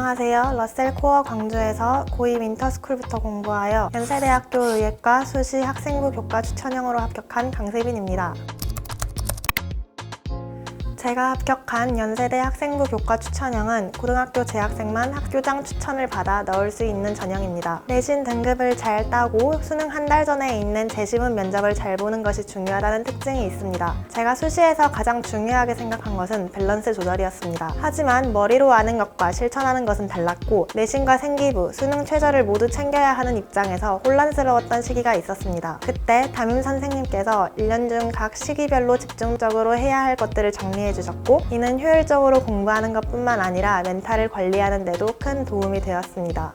안녕하세요. 러셀 코어 광주에서 고2 윈터스쿨부터 공부하여 연세대학교 의예과 수시 학생부 교과 추천형으로 합격한 강세빈입니다. 제가 합격한 연세대 학생부 교과 추천형은 고등학교 재학생만 학교장 추천을 받아 넣을 수 있는 전형입니다. 내신 등급을 잘 따고 수능 한 달 전에 있는 재시문 면접을 잘 보는 것이 중요하다는 특징이 있습니다. 제가 수시에서 가장 중요하게 생각한 것은 밸런스 조절이었습니다. 하지만 머리로 아는 것과 실천하는 것은 달랐고 내신과 생기부, 수능 최저를 모두 챙겨야 하는 입장에서 혼란스러웠던 시기가 있었습니다. 그때 담임 선생님께서 1년 중 각 시기별로 집중적으로 해야 할 것들을 정리해 주셨고 이는 효율적으로 공부하는 것뿐만 아니라 멘탈을 관리하는 데도 큰 도움이 되었습니다.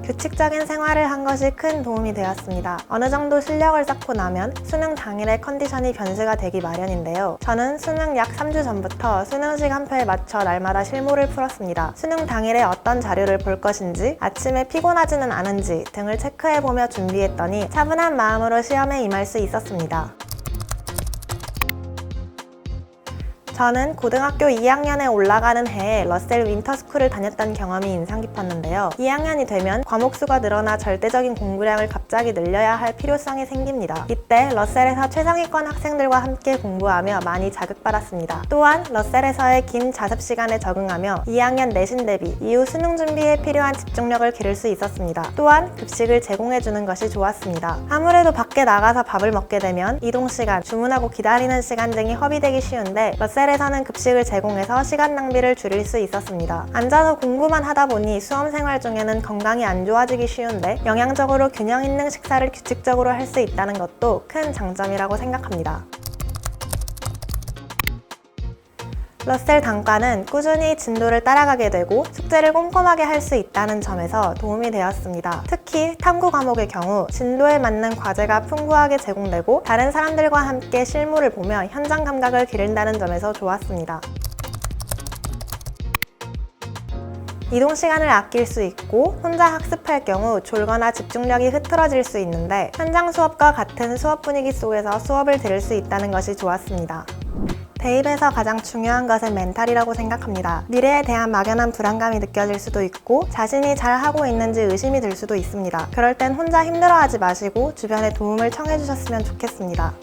규칙적인 생활을 한 것이 큰 도움이 되었습니다. 어느 정도 실력을 쌓고 나면 수능 당일의 컨디션이 변수가 되기 마련인데요. 저는 수능 약 3주 전부터 수능 시간표에 맞춰 날마다 실무를 풀었습니다. 수능 당일에 어떤 자료를 볼 것인지, 아침에 피곤하지는 않은지 등을 체크해보며 준비했더니 차분한 마음으로 시험에 임할 수 있었습니다. 저는 고등학교 2학년에 올라가는 해에 러셀 윈터스쿨을 다녔던 경험이 인상 깊었는데요. 2학년이 되면 과목 수가 늘어나 절대적인 공부량을 갑자기 늘려야 할 필요성이 생깁니다. 이때 러셀에서 최상위권 학생들과 함께 공부하며 많이 자극받았습니다. 또한 러셀에서의 긴 자습 시간에 적응하며 2학년 내신 대비 이후 수능 준비에 필요한 집중력을 기를 수 있었습니다. 또한 급식을 제공해주는 것이 좋았습니다. 아무래도 밖에 나가서 밥을 먹게 되면 이동 시간, 주문하고 기다리는 시간 등이 허비되기 쉬운데 러셀에서는 급식을 제공해서 시간 낭비를 줄일 수 있었습니다. 앉아서 공부만 하다 보니 수험 생활 중에는 건강이 안 좋아지기 쉬운데 영양적으로 균형 있는 식사를 규칙적으로 할 수 있다는 것도 큰 장점이라고 생각합니다. 러셀 단과는 꾸준히 진도를 따라가게 되고 숙제를 꼼꼼하게 할 수 있다는 점에서 도움이 되었습니다. 특히 탐구 과목의 경우 진도에 맞는 과제가 풍부하게 제공되고 다른 사람들과 함께 실무를 보며 현장 감각을 기른다는 점에서 좋았습니다. 이동 시간을 아낄 수 있고 혼자 학습할 경우 졸거나 집중력이 흐트러질 수 있는데 현장 수업과 같은 수업 분위기 속에서 수업을 들을 수 있다는 것이 좋았습니다. 대입에서 가장 중요한 것은 멘탈이라고 생각합니다. 미래에 대한 막연한 불안감이 느껴질 수도 있고 자신이 잘 하고 있는지 의심이 들 수도 있습니다. 그럴 땐 혼자 힘들어하지 마시고 주변에 도움을 청해 주셨으면 좋겠습니다.